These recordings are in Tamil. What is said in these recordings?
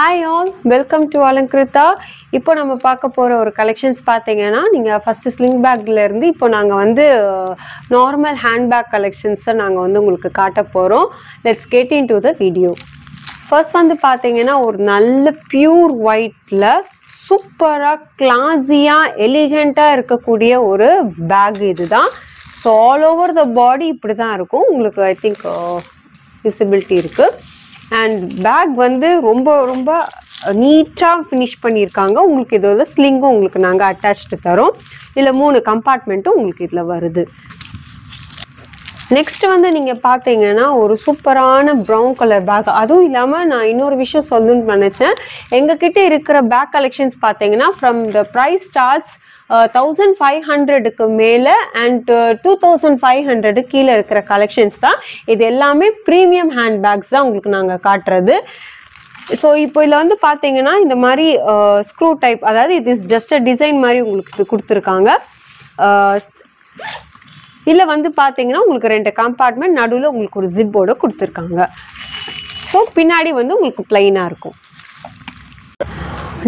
Hi all, welcome to Alankrita. இப்போ நம்ம பார்க்க போற ஒரு கலெக்ஷன்ஸ் பாத்தீங்கன்னா நீங்க ஃபர்ஸ்ட் ஸ்லிங் பேக்ல இருந்து இப்போ நாங்க வந்து நார்மல் ஹேண்ட் பேக் கலெக்ஷன்ஸ் நாங்க வந்து உங்களுக்கு காட்ட போறோம். Let's get into the video. First வந்து பாத்தீங்கன்னா ஒரு நல்ல பியூர் ஒயிட்ல சூப்பரா கிளாஸியா எலிகண்டா இருக்கக்கூடிய ஒரு பேக் இதுதான். ஸோ ஆல் ஓவர் த பாடி இப்படி தான் இருக்கும். உங்களுக்கு ஐ திங்க் விசிபிலிட்டி இருக்கு. அண்ட் பேக் வந்து ரொம்ப ரொம்ப நீட்டாக ஃபினிஷ் பண்ணியிருக்காங்க. உங்களுக்கு இதோட ஸ்லிங்கும் உங்களுக்கு நாங்கள் அட்டாச்டு தரோம். இதில் 3 கம்பார்ட்மெண்ட்டும் உங்களுக்கு இதில் வருது. நெக்ஸ்ட் வந்து நீங்கள் பார்த்தீங்கன்னா ஒரு சூப்பரான ப்ரௌன் கலர் பேக். அதுவும் இல்லாமல் நான் இன்னொரு விஷயம் சொல்லணும்னு நினச்சேன். எங்ககிட்ட இருக்கிற பேக் கலெக்ஷன்ஸ் பார்த்தீங்கன்னா ஃப்ரம் த ப்ரைஸ் ஸ்டார்ட்ஸ் 1500க்கு மேலே அண்ட் 2500 கீழே இருக்கிற கலெக்ஷன்ஸ் தான். இது எல்லாமே ப்ரீமியம் ஹேண்ட் பேக்ஸ் தான் உங்களுக்கு நாங்கள் காட்டுறது. ஸோ இப்போ இதில் வந்து பார்த்தீங்கன்னா இந்த மாதிரி ஸ்க்ரூ டைப், அதாவது இது ஜஸ்ட் டிசைன் மாதிரி உங்களுக்கு இது கொடுத்துருக்காங்க. இதில் வந்து பார்த்தீங்கன்னா உங்களுக்கு 2 கம்பார்ட்மெண்ட், நடுவில் உங்களுக்கு ஒரு ஜிப்போட கொடுத்துருக்காங்க. ஸோ பின்னாடி வந்து உங்களுக்கு பிளைனாக இருக்கும்.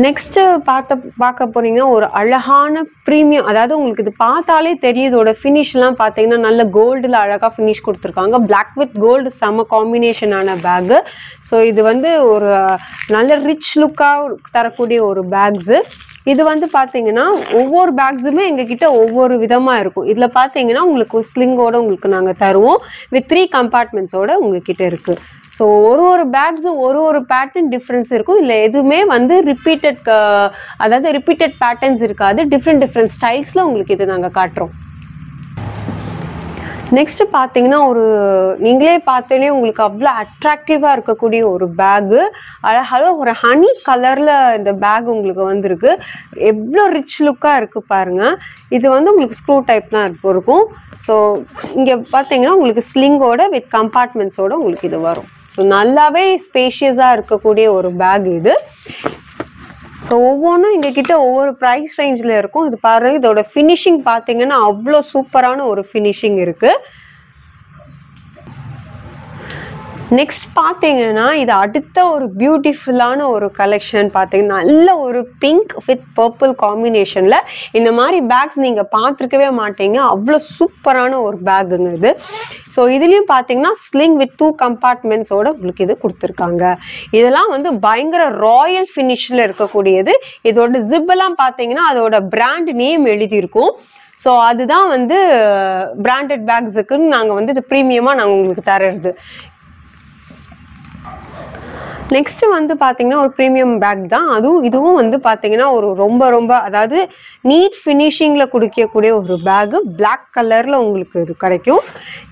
நெக்ஸ்ட்டு பார்க்க போனீங்கன்னா ஒரு அழகான ப்ரீமியம், அதாவது உங்களுக்கு இது பார்த்தாலே தெரியும். இதோட ஃபினிஷ்லாம் பார்த்தீங்கன்னா நல்ல கோல்டில் அழகாக ஃபினிஷ் கொடுத்துருக்காங்க. பிளாக் வித் கோல்டு செம்ம காம்பினேஷனான பேக்கு. ஸோ இது வந்து ஒரு நல்ல ரிச் லுக்காக தரக்கூடிய ஒரு பேக்ஸு. இது வந்து பார்த்தீங்கன்னா ஒவ்வொரு பேக்ஸுமே எங்ககிட்ட ஒவ்வொரு விதமாக இருக்கும். இதில் பார்த்தீங்கன்னா உங்களுக்கு ஸ்லிங்கோட உங்களுக்கு நாங்கள் தருவோம். வித் 3 கம்பார்ட்மெண்ட்ஸோட உங்ககிட்ட இருக்குது. ஸோ ஒரு பேக்ஸும் ஒரு பேட்டர்ன் டிஃப்ரென்ஸ் இருக்கும். இல்லை எதுவுமே வந்து ரிப்பீட்டட் பேட்டர்ன்ஸ் இருக்காது. டிஃப்ரெண்ட் ஸ்டைல்ஸில் உங்களுக்கு இது நாங்கள் காட்டுறோம். நெக்ஸ்ட் பார்த்தீங்கன்னா நீங்களே பார்த்தோன்னே உங்களுக்கு அவ்வளோ அட்ராக்டிவாக இருக்கக்கூடிய ஒரு பேகு. அழகாக ஒரு ஹனி கலரில் இந்த பேக் உங்களுக்கு வந்துருக்கு. எவ்வளோ ரிச் லுக்காக இருக்குது பாருங்கள். இது வந்து உங்களுக்கு ஸ்க்ரூ டைப் தான் இருக்கும். ஸோ இங்கே பார்த்தீங்கன்னா உங்களுக்கு ஸ்லிங்கோட வித் கம்பார்ட்மெண்ட்ஸோடு உங்களுக்கு இது வரும். ஸோ நல்லாவே ஸ்பேஷியஸாக இருக்கக்கூடிய ஒரு பேக் இது. ஸோ ஒவ்வொன்றும் எங்ககிட்ட ஒவ்வொரு ப்ரைஸ் ரேஞ்சில் இருக்கும். இது பாருங்கள், இதோட ஃபினிஷிங் பார்த்தீங்கன்னா அவ்வளோ சூப்பரான ஒரு ஃபினிஷிங் இருக்குது. நெக்ஸ்ட் பார்த்தீங்கன்னா இது அடுத்த ஒரு பியூட்டிஃபுல்லான ஒரு கலெக்ஷன். பார்த்தீங்கன்னா நல்ல ஒரு பிங்க் வித் பர்பிள் காம்பினேஷனில் இந்த மாதிரி பேக்ஸ் நீங்கள் பார்த்துருக்கவே மாட்டீங்க. அவ்வளோ சூப்பரான ஒரு பேக்குங்க இது. ஸோ இதுலேயும் பார்த்தீங்கன்னா ஸ்லிங் வித் 2 கம்பார்ட்மெண்ட்ஸோட உங்களுக்கு இது கொடுத்துருக்காங்க. இதெல்லாம் வந்து பயங்கர ராயல் ஃபினிஷில் இருக்கக்கூடியது. இதோட ஜிப்பெல்லாம் பார்த்தீங்கன்னா அதோட பிராண்ட் நேம் எழுதியிருக்கும். ஸோ அதுதான் வந்து பிராண்டட் பேக்ஸுக்குன்னு நாங்கள் வந்து இது ப்ரீமியமாக நாங்கள் உங்களுக்கு தர்றது. நெக்ஸ்ட் வந்து பார்த்தீங்கன்னா ஒரு ப்ரீமியம் பேக் தான். இதுவும் வந்து பார்த்தீங்கன்னா ஒரு ரொம்ப ரொம்ப அதாவது நீட் ஃபினிஷிங்கில் கொடுக்கக்கூடிய ஒரு பேகு. பிளாக் கலரில் உங்களுக்கு இது கிடைக்கும்.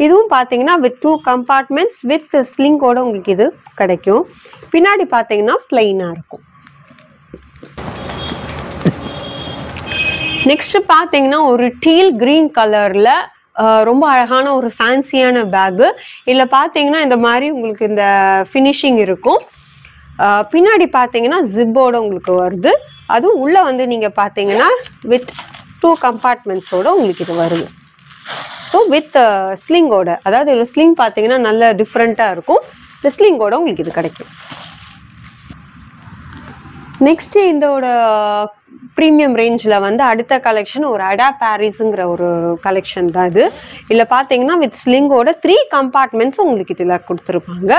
இதுவும் பார்த்தீங்கன்னா வித் 2 கம்பார்ட்மெண்ட்ஸ் வித் ஸ்லிங்கோட உங்களுக்கு இது கிடைக்கும். பின்னாடி பார்த்தீங்கன்னா பிளைனாக இருக்கும். நெக்ஸ்ட் பார்த்தீங்கன்னா ஒரு டீல் கிரீன் கலரில் ரொம்ப அழகான ஒரு ஃபேன்சியான பேகு. இதில் பார்த்தீங்கன்னா இந்த மாதிரி உங்களுக்கு இந்த ஃபினிஷிங் இருக்கும். பின்னாடி பார்த்தீங்கன்னா ஜிப்போட உங்களுக்கு வருது. அதுவும் உள்ளே வந்து நீங்கள் பார்த்தீங்கன்னா வித் 2 கம்பார்ட்மெண்ட்ஸோட உங்களுக்கு இது வருது. ஸோ வித் ஸ்லிங்கோட, அதாவது ஒரு ஸ்லிங் பார்த்தீங்கன்னா நல்ல டிஃப்ரெண்ட்டாக இருக்கும். இந்த ஸ்லிங்கோட உங்களுக்கு இது கிடைக்கும். நெக்ஸ்ட்டு இதோட ப்ரீமியம் ரேஞ்சில் வந்து அடுத்த கலெக்ஷன் ஒரு அடா பாரிஸுங்கிற ஒரு கலெக்ஷன் தான் இது. இதில் பார்த்தீங்கன்னா வித் ஸ்லிங்கோட 3 கம்பார்ட்மெண்ட்ஸும் உங்களுக்கு இதில் கொடுத்துருப்பாங்க.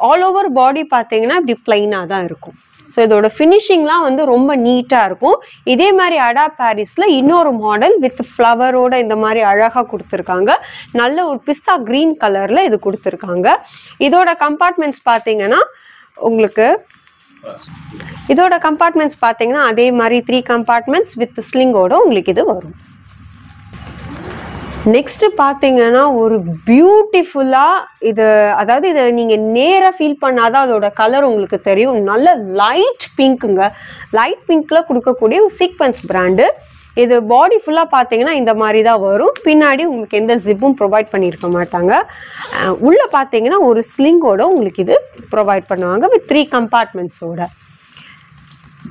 ஆல் ஓவர் பாடி பார்த்தீங்கன்னா இப்படி பிளைனாக தான் இருக்கும். ஸோ இதோட ஃபினிஷிங்லாம் வந்து ரொம்ப நீட்டாக இருக்கும். இதே மாதிரி அடா பாரிஸில் இன்னொரு மாடல் வித் ஃப்ளவரோட இந்த மாதிரி அழகாக கொடுத்துருக்காங்க. நல்ல ஒரு பிஸ்தா க்ரீன் கலரில் இது கொடுத்துருக்காங்க. இதோட கம்பார்ட்மெண்ட்ஸ் பார்த்தீங்கன்னா உங்களுக்கு இதோட கம்பார்ட்மெண்ட்ஸ் பார்த்தீங்கன்னா அதே மாதிரி 3 கம்பார்ட்மெண்ட்ஸ் வித் ஸ்லிங்கோட உங்களுக்கு இது வரும். நெக்ஸ்ட் பார்த்தீங்கன்னா ஒரு பியூட்டிஃபுல்லாக இது, அதாவது இதை நீங்கள் நேராக ஃபீல் பண்ணாதான் அதோட கலர் உங்களுக்கு தெரியும். நல்ல லைட் பிங்க்குங்க. லைட் பிங்க்கில் கொடுக்கக்கூடிய ஒரு சீக்வன்ஸ் பிராண்டு. இது பாடி ஃபுல்லாக பார்த்தீங்கன்னா இந்த மாதிரி தான் வரும். பின்னாடி உங்களுக்கு எந்த ஜிப்பும் ப்ரொவைட் பண்ணியிருக்க மாட்டாங்க. உள்ளே பார்த்தீங்கன்னா ஒரு ஸ்லிங்கோட உங்களுக்கு இது ப்ரொவைட் பண்ணுவாங்க with 3 கம்பார்ட்மெண்ட்ஸோட.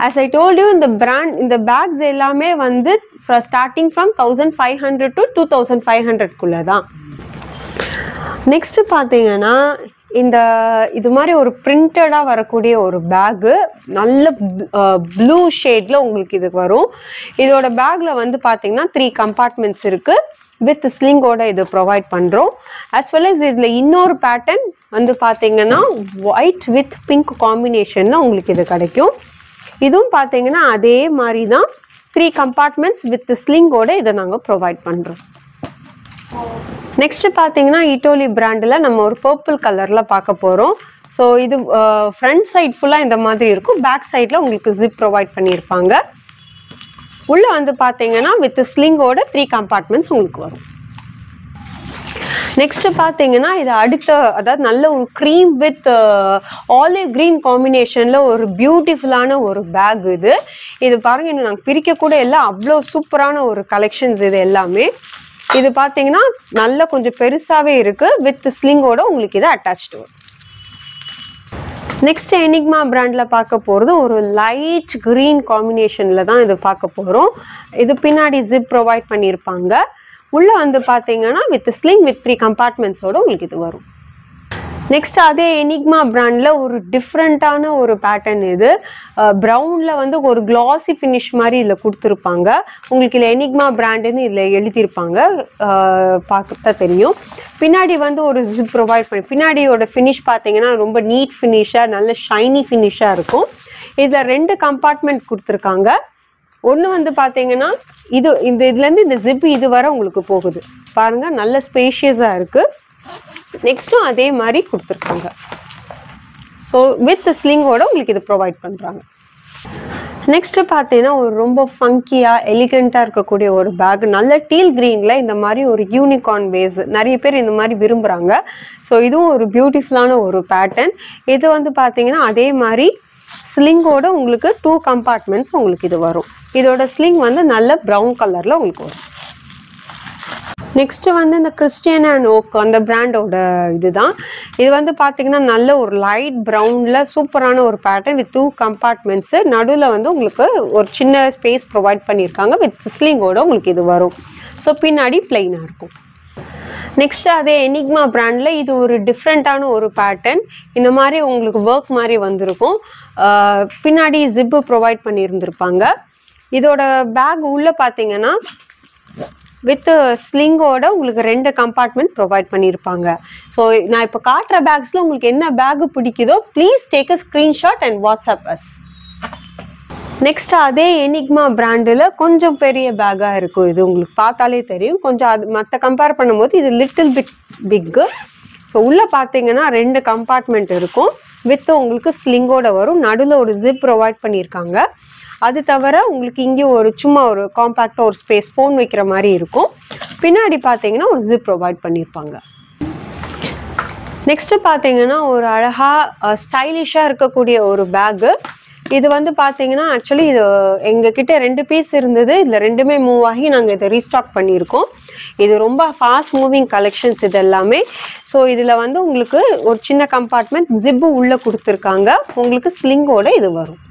As I told you, இந்த பேக்ஸ் எல்லாமே வந்து ஸ்டார்டிங் ஃப்ரம் 1500 to 2500 குள்ள தான். நெக்ஸ்ட் பார்த்தீங்கன்னா இந்த இது மாதிரி ஒரு பிரிண்டடா வரக்கூடிய ஒரு பேக், நல்ல ப்ளூ ஷேட்ல உங்களுக்கு இது வரும். இதோட பேக்ல வந்து பாத்தீங்கன்னா 3 கம்பார்ட்மெண்ட்ஸ் இருக்கு. வித் ஸ்லிங்கோட இது ப்ரொவைட் பண்றோம். as well as இதுல இன்னொரு பேட்டர்ன் வந்து பாத்தீங்கன்னா ஒயிட் வித் பிங்க் காம்பினேஷன்ல உங்களுக்கு இது கிடைக்கும். இதுவும் பாத்தீங்கன்னா அதே மாதிரி தான் 3 கம்பார்ட்மெண்ட்ஸ் வித் ஸ்லிங்கோட இதை நாங்க ப்ரொவைட் பண்றோம். நெக்ஸ்ட் பாத்தீங்கன்னா இட்டோலி பிராண்ட்ல நம்ம ஒரு பர்பிள் கலர்ல பார்க்க போறோம். ஸோ இது ஃப்ரண்ட் சைட் ஃபுல்லா இந்த மாதிரி இருக்கும். பேக் சைட்ல உங்களுக்கு ஜிப் ப்ரொவைட் பண்ணியிருப்பாங்க. உள்ள வந்து பாத்தீங்கன்னா வித் ஸ்லிங்கோட 3 கம்பார்ட்மெண்ட்ஸ் உங்களுக்கு வரும். நெக்ஸ்ட் பாத்தீங்கன்னா இது அடுத்த, அதாவது நல்ல ஒரு க்ரீம் வித் ஆலிவ் கிரீன் காம்பினேஷன்ல ஒரு பியூட்டிஃபுல்லான ஒரு பேக் இது. இது பாருங்க, இன்னும் நாங்கள் பிரிக்க கூட எல்லாம் அவ்வளோ சூப்பரான ஒரு கலெக்ஷன்ஸ் இது எல்லாமே. இது பாத்தீங்கன்னா நல்ல கொஞ்சம் பெருசாவே இருக்கு. வித் ஸ்லிங்கோட உங்களுக்கு இது அட்டாச்டு வரும். நெக்ஸ்ட் எனிக்மா பிராண்ட்ல பார்க்க போறது ஒரு லைட் கிரீன் காம்பினேஷன்ல தான் இது பார்க்க போறோம். இது பின்னாடி ஜிப் ப்ரொவைட் பண்ணியிருப்பாங்க. உள்ள வந்து பாத்தீங்கன்னா வித் ஸ்லிங் வித் 3 கம்பார்ட்மெண்ட்ஸோட உங்களுக்கு இது வரும். நெக்ஸ்ட் அதே எனிக்மா பிராண்ட்ல ஒரு டிஃப்ரெண்டான ஒரு பேட்டர்ன் இது. ப்ரௌன்ல வந்து ஒரு கிளாசி ஃபினிஷ் மாதிரி இதில் கொடுத்துருப்பாங்க. உங்களுக்கு இல்லை எனிக்மா பிராண்டுன்னு இதில் எழுதியிருப்பாங்க, பார்க்க தெரியும். பின்னாடி வந்து ஒரு ஜிப் ப்ரொவைட் பண்ணி, பின்னாடியோட ஃபினிஷ் பார்த்தீங்கன்னா ரொம்ப நீட் ஃபினிஷாக நல்ல ஷைனி ஃபினிஷாக இருக்கும். இதில் 2 கம்பார்ட்மெண்ட் கொடுத்துருக்காங்க. ஒன்று வந்து பார்த்தீங்கன்னா இதுலேருந்து இந்த ஜிப் இது வரை உங்களுக்கு போகுது பாருங்க, நல்ல ஸ்பேஷியஸாக இருக்கு. நெக்ஸ்டும் அதே மாதிரி கொடுத்துருக்காங்க. ஸோ வித் ஸ்லிங்கோட உங்களுக்கு இது ப்ரொவைட் பண்ணுறாங்க. நெக்ஸ்ட் பார்த்தீங்கன்னா ஒரு ரொம்ப ஃபங்கியாக எலிகண்ட்டாக இருக்கக்கூடிய ஒரு பேக், நல்ல டீல் க்ரீனில் இந்த மாதிரி ஒரு யூனிகார்ன் பேஸ், நிறைய பேர் இந்த மாதிரி விரும்புகிறாங்க. ஸோ இதுவும் ஒரு பியூட்டிஃபுல்லான ஒரு பேட்டர்ன். இது வந்து பார்த்தீங்கன்னா அதே மாதிரி ஸ்லிங்கோட உங்களுக்கு 2 கம்பார்ட்மெண்ட்ஸ் உங்களுக்கு இது வரும். இதோட ஸ்லிங் வந்து நல்ல ப்ரௌன் கலரில் உங்களுக்கு வரும். நெக்ஸ்ட் வந்து இந்த கிறிஸ்டியன் அண்ட் ஓக் அந்த பிராண்டோட இதுதான். இது வந்து பார்த்தீங்கன்னா நல்ல ஒரு லைட் ப்ரௌனில் சூப்பரான ஒரு பேட்டர்ன் வித் 2 கம்பார்ட்மெண்ட்ஸு. நடுவில் வந்து உங்களுக்கு ஒரு சின்ன ஸ்பேஸ் ப்ரொவைட் பண்ணியிருக்காங்க. வித் ஸ்லிங்கோட உங்களுக்கு இது வரும். ஸோ பின்னாடி பிளெயினாக இருக்கும். நெக்ஸ்ட் அதே எனிக்மா பிராண்டில் இது ஒரு டிஃப்ரெண்ட்டான ஒரு பேட்டர்ன். இந்த மாதிரி உங்களுக்கு ஒர்க் மாதிரி வந்திருக்கும். பின்னாடி ஜிப்பு ப்ரொவைட் பண்ணியிருந்திருப்பாங்க. இதோட பேக் உள்ள பார்த்தீங்கன்னா வித் ஸ்லிங்கோட உங்களுக்கு 2 கம்பார்ட்மெண்ட் ப்ரொவைட் பண்ணியிருப்பாங்க. ஸோ நான் இப்போ காட்டுற பேக்ஸில் உங்களுக்கு என்ன பேக் பிடிக்குதோ please take a screenshot and WhatsApp us. Next அதே எனிக்மா பிராண்டில் கொஞ்சம் பெரிய பேக்காக இருக்கும். இது உங்களுக்கு பார்த்தாலே தெரியும். கொஞ்சம் அது மற்ற கம்பேர் பண்ணும்போது இது லிட்டில் பிட் பிக்கு. ஸோ உள்ளே பார்த்தீங்கன்னா 2 கம்பார்ட்மெண்ட் இருக்கும். வித் உங்களுக்கு ஸ்லிங்கோட வரும். நடுவில் ஒரு ஜிப் ப்ரொவைட் பண்ணியிருக்காங்க. அது தவிர உங்களுக்கு இங்கே ஒரு சும்மா ஒரு காம்பேக்டாக ஒரு ஸ்பேஸ் ஃபோன் வைக்கிற மாதிரி இருக்கும். பின்னாடி பார்த்தீங்கன்னா ஒரு ஜிப் ப்ரொவைட் பண்ணியிருப்பாங்க. நெக்ஸ்ட் பார்த்தீங்கன்னா ஒரு அழகாக ஸ்டைலிஷாக இருக்கக்கூடிய ஒரு பேக்கு. இது வந்து பார்த்தீங்கன்னா ஆக்சுவலி இது எங்ககிட்ட 2 பீஸ் இருந்தது. இதில் 2மே மூவ் ஆகி நாங்கள் இதை ரீஸ்டாக் பண்ணியிருக்கோம். இது ரொம்ப ஃபாஸ்ட் மூவிங் கலெக்ஷன்ஸ் இது எல்லாமே. ஸோ இதில் வந்து உங்களுக்கு ஒரு சின்ன கம்பார்ட்மெண்ட் ஜிப்பு உள்ளே கொடுத்துருக்காங்க. உங்களுக்கு ஸ்லிங்கோட இது வரும்.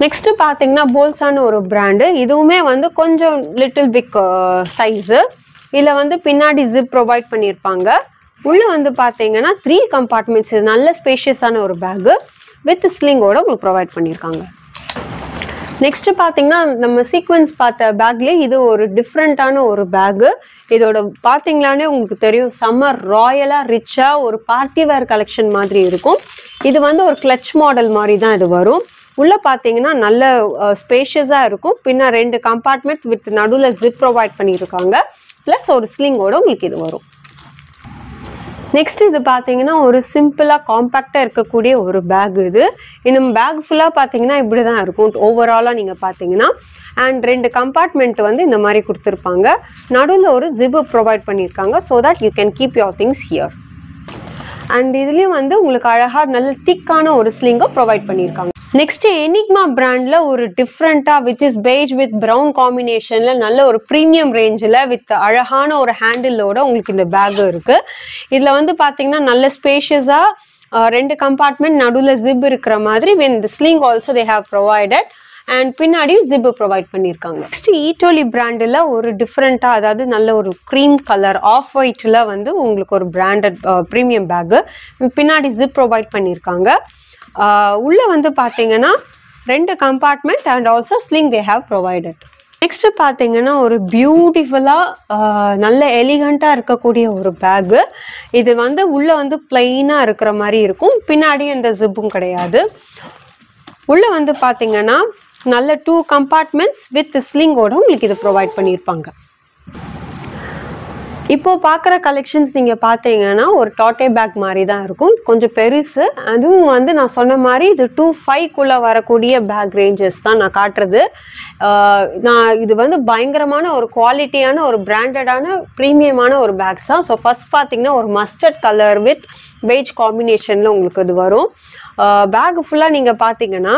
நெக்ஸ்ட் பார்த்தீங்கன்னா போல்ஸான ஒரு பிராண்டு. இதுவுமே வந்து கொஞ்சம் லிட்டில் பிக் சைஸு. இதில் வந்து பின்னாடி ஜிப் ப்ரொவைட் பண்ணியிருப்பாங்க. உள்ளே வந்து பார்த்தீங்கன்னா 3 கம்பார்ட்மெண்ட்ஸ். இது நல்ல ஸ்பேஷியஸான ஒரு பேக்கு வித் ஸ்லிங்கோட உங்களுக்கு ப்ரொவைட் பண்ணியிருக்காங்க. நெக்ஸ்ட் பார்த்தீங்கன்னா நம்ம சீக்வன்ஸ் பார்த்த பேக்லேயே இது ஒரு டிஃப்ரெண்ட்டான ஒரு பேக்கு. இதோட பார்த்தீங்களானே உங்களுக்கு தெரியும், சம்மர் ராயலாக ரிச்சாக ஒரு பார்ட்டி வேர் கலெக்ஷன் மாதிரி இருக்கும். இது வந்து ஒரு கிளச் மாடல் மாதிரி தான் இது வரும். உள்ளே பார்த்தீங்கன்னா நல்ல ஸ்பேஷியஸாக இருக்கும். பின்ன 2 கம்பார்ட்மெண்ட் வித் நடுவில் ஜிப் ப்ரொவைட் பண்ணியிருக்காங்க. ப்ளஸ் ஒரு ஸ்லிங்கோட உங்களுக்கு இது வரும். நெக்ஸ்ட் இது பார்த்தீங்கன்னா ஒரு சிம்பிளாக காம்பேக்டாக இருக்கக்கூடிய ஒரு பேக். இது இன்னும் பேக் ஃபுல்லாக பார்த்தீங்கன்னா இப்படி தான் இருக்கும் ஓவராலாக நீங்கள் பார்த்தீங்கன்னா. அண்ட் 2 கம்பார்ட்மெண்ட் வந்து இந்த மாதிரி கொடுத்துருப்பாங்க. நடுவில் ஒரு ஜிப்பு ப்ரொவைட் பண்ணியிருக்காங்க. So that you can keep your things here. And இதுலேயும் வந்து உங்களுக்கு அழகாக நல்ல திக்கான ஒரு ஸ்லிங்கை ப்ரொவைட் பண்ணியிருக்காங்க. நெக்ஸ்ட் எனிக்மா பிராண்ட்ல ஒரு டிஃப்ரெண்டா which is beige with brown காம்பினேஷன்ல நல்ல ஒரு ப்ரீமியம் ரேஞ்சில் வித் அழகான ஒரு ஹேண்டிலோட உங்களுக்கு இந்த பேக் இருக்கு. இதுல வந்து பாத்தீங்கன்னா நல்ல ஸ்பேஷியஸா 2 கம்பார்ட்மெண்ட் நடுவில் ஜிப் இருக்கிற மாதிரி when the sling also they have provided. And பின்னாடி ஜிப் ப்ரொவைட் பண்ணியிருக்காங்க. நெக்ஸ்ட் ஈட்டோலி பிராண்டில் ஒரு டிஃப்ரெண்ட்டாக, அதாவது நல்ல ஒரு க்ரீம் கலர் ஆஃப் ஒயிட்டில் வந்து உங்களுக்கு ஒரு பிராண்டட் ப்ரீமியம் பேக்கு, பின்னாடி ஜிப் ப்ரொவைட் பண்ணியிருக்காங்க. உள்ளே வந்து பார்த்தீங்கன்னா 2 compartment and also sling they have provided. Next பார்த்தீங்கன்னா ஒரு பியூட்டிஃபுல்லாக நல்ல எலிகண்ட்டாக இருக்கக்கூடிய ஒரு பேக்கு. இது வந்து உள்ளே வந்து பிளெயினாக இருக்கிற மாதிரி இருக்கும், பின்னாடி இந்த ஜிப்பும் கிடையாது. உள்ளே வந்து பார்த்தீங்கன்னா நல்ல 2 கம்பார்ட்மெண்ட்ஸ் வித் ஸ்லிங்கோட உங்களுக்கு இது ப்ரொவைட் பண்ணியிருப்பாங்க. இப்போ பார்க்குற கலெக்ஷன்ஸ் நீங்கள் பார்த்தீங்கன்னா ஒரு டாட்டே பேக் மாதிரி தான் இருக்கும், கொஞ்சம் பெருசு. அதுவும் வந்து நான் சொன்ன மாதிரி இது 2.5க்குள்ளே வரக்கூடிய பேக் ரேஞ்சஸ் தான் நான் காட்டுறது. நான் இது வந்து பயங்கரமான ஒரு குவாலிட்டியான ஒரு பிராண்டடான ப்ரீமியமான ஒரு பேக்ஸ் தான். ஸோ ஃபர்ஸ்ட் பார்த்தீங்கன்னா ஒரு மஸ்டர்ட் கலர் வித் பெய்ஜ் காம்பினேஷனில் உங்களுக்கு இது வரும். பேக் ஃபுல்லாக நீங்கள் பார்த்தீங்கன்னா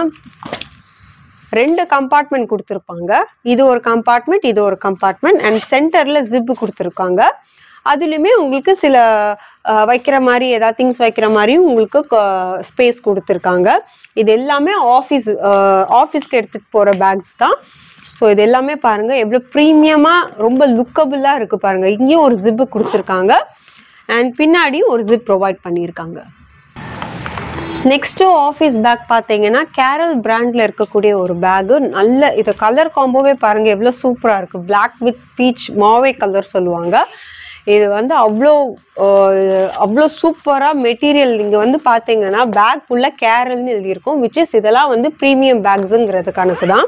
2 கம்பார்ட்மெண்ட் கொடுத்துருப்பாங்க. இது ஒரு கம்பார்ட்மெண்ட், இது ஒரு கம்பார்ட்மெண்ட், அண்ட் சென்டரில் ஜிப்பு கொடுத்துருக்காங்க. அதுலேயுமே உங்களுக்கு சில வைக்கிற மாதிரி ஏதாவது திங்ஸ் வைக்கிற மாதிரியும் உங்களுக்கு ஸ்பேஸ் கொடுத்துருக்காங்க. இது எல்லாமே ஆஃபீஸ்க்கு எடுத்துகிட்டு போகிற பேக்ஸ் தான். ஸோ இது எல்லாமே பாருங்கள் எவ்வளோ ப்ரீமியமாக ரொம்ப லுக்கபுளாக இருக்குது பாருங்கள். இங்கேயும் ஒரு ஜிப்பு கொடுத்துருக்காங்க அண்ட் பின்னாடியும் ஒரு ஜிப் ப்ரொவைட் பண்ணியிருக்காங்க. நெக்ஸ்ட்டு ஆஃபீஸ் பேக் பார்த்தீங்கன்னா கேரல் பிராண்டில் இருக்கக்கூடிய ஒரு பேகு. நல்ல இது கலர் காம்போவே பாருங்கள் எவ்வளோ சூப்பராக இருக்குது. பிளாக் வித் பீச் மாவே கலர் சொல்லுவாங்க. இது வந்து அவ்வளோ சூப்பராக மெட்டீரியல். இங்கே வந்து பார்த்தீங்கன்னா பேக் ஃபுல்லாக கேரல்னு எழுதியிருக்கும், விச் இஸ் இதெல்லாம் வந்து ப்ரீமியம் பேக்ஸுங்கிறது கணக்கு தான்.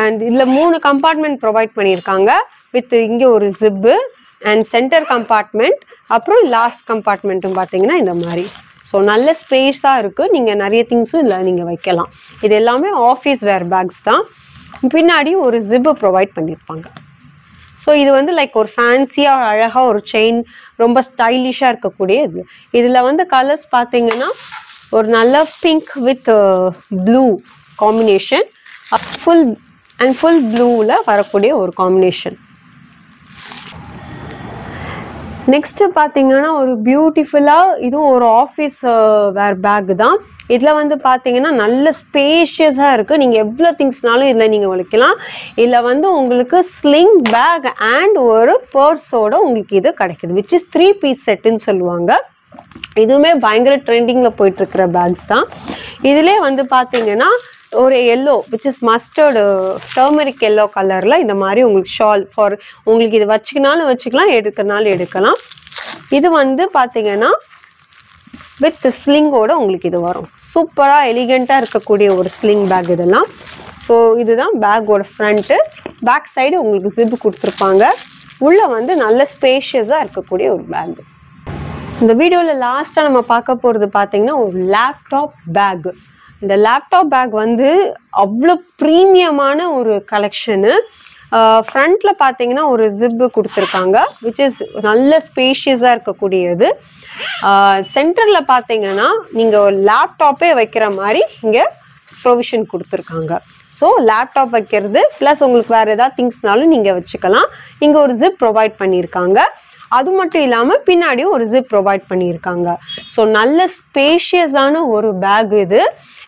அண்ட் இதில் 3 கம்பார்ட்மெண்ட் ப்ரொவைட் பண்ணியிருக்காங்க வித் இங்கே ஒரு ஜிப்பு அண்ட் சென்டர் கம்பார்ட்மெண்ட், அப்புறம் லாஸ்ட் கம்பார்ட்மெண்ட்டும் பார்த்தீங்கன்னா இந்த மாதிரி. ஸோ நல்ல ஸ்பேஸாக இருக்குது, நீங்கள் நிறைய திங்ஸும் இதில் நீங்கள் வைக்கலாம். இது எல்லாமே ஆஃபீஸ் வேர் பேக்ஸ் தான். பின்னாடி ஒரு ஜிப்பு ப்ரொவைட் பண்ணியிருப்பாங்க. ஸோ இது வந்து லைக் ஒரு ஃபேன்சியாக அழகாக ஒரு செயின், ரொம்ப ஸ்டைலிஷாக இருக்கக்கூடிய இது. இதில் வந்து கலர்ஸ் பார்த்தீங்கன்னா ஒரு நல்ல pink with blue combination, full ப்ளூவில் வரக்கூடிய ஒரு காம்பினேஷன். நெக்ஸ்ட்டு பார்த்தீங்கன்னா ஒரு பியூட்டிஃபுல்லாக இதுவும் ஒரு ஆஃபீஸ் வேர் பேக் தான். இதில் வந்து பார்த்தீங்கன்னா நல்ல ஸ்பேஷியஸாக இருக்குது, நீங்கள் எவ்வளோ திங்ஸ்னாலும் இதில் நீங்கள் வைக்கலாம். இதில் வந்து உங்களுக்கு ஸ்லிங் பேக் அண்ட் ஒரு பர்ஸோட உங்களுக்கு இது கிடைக்குது, விச் இஸ் 3 பீஸ் செட்டுன்னு சொல்லுவாங்க. இதுவுமே பயங்கர ட்ரெண்டிங்கில் போயிட்டுருக்கிற பேக்ஸ் தான். இதிலே வந்து பார்த்தீங்கன்னா ஒரு yellow which is mustard turmeric yellow கலரில் இந்த மாதிரி உங்களுக்கு ஷால் ஃபார் உங்களுக்கு இது வச்சுக்கினாலும் வச்சுக்கலாம், எடுக்கனாலும் எடுக்கலாம். இது வந்து பார்த்தீங்கன்னா வித் ஸ்லிங்கோட உங்களுக்கு இது வரும். சூப்பராக எலிகெண்ட்டாக இருக்கக்கூடிய ஒரு ஸ்லிங் பேக் இதெல்லாம். ஸோ இதுதான் பேக்கோட ஃப்ரண்ட்டு. பேக் சைடு உங்களுக்கு ஜிப்பு கொடுத்துருப்பாங்க. உள்ளே வந்து நல்ல ஸ்பேஷியஸாக இருக்கக்கூடிய ஒரு பேக். இந்த வீடியோவில் லாஸ்ட்டாக நம்ம பார்க்க போகிறது பார்த்தீங்கன்னா ஒரு லேப்டாப் பேக். இந்த லேப்டாப் பேக் வந்து அவ்வளோ ப்ரீமியமான ஒரு கலெக்ஷனு. ஃப்ரண்ட்டில் பார்த்தீங்கன்னா ஒரு ஜிப்பு கொடுத்துருக்காங்க, விச் இஸ் நல்ல ஸ்பேஷியஸாக இருக்கக்கூடியது. சென்டரில் பார்த்தீங்கன்னா நீங்கள் ஒரு லேப்டாப்பே வைக்கிற மாதிரி இங்கே ப்ரொவிஷன் கொடுத்துருக்காங்க. ஸோ லேப்டாப் வைக்கிறது ப்ளஸ் உங்களுக்கு வேறு ஏதாவது திங்ஸ்னாலும் நீங்கள் வச்சுக்கலாம். இங்கே ஒரு ஜிப் ப்ரொவைட் பண்ணியிருக்காங்க. அது மட்டும் இல்லாமல் பின்னாடியும் ஒரு ஜிப் ப்ரொவைட் பண்ணியிருக்காங்க. ஸோ நல்ல ஸ்பேஷியஸான ஒரு பேக் இது.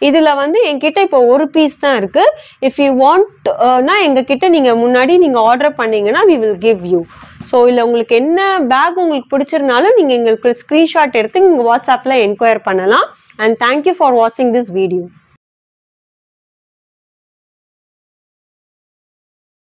இதில் வந்து என்கிட்ட இப்போ ஒரு பீஸ் தான் இருக்குது. இஃப் யூ வாண்ட்னா எங்ககிட்ட நீங்கள் முன்னாடி நீங்கள் ஆர்டர் பண்ணிங்கன்னா we will give you. So இல்லை உங்களுக்கு என்ன பேக் உங்களுக்கு பிடிச்சிருந்தாலும் நீங்கள் எங்களுக்கு ஸ்க்ரீன்ஷாட் எடுத்து நீங்கள் வாட்ஸ்அப்பில் என்கொயர் பண்ணலாம். அண்ட் தேங்க்யூ ஃபார் வாட்சிங் திஸ் வீடியோ.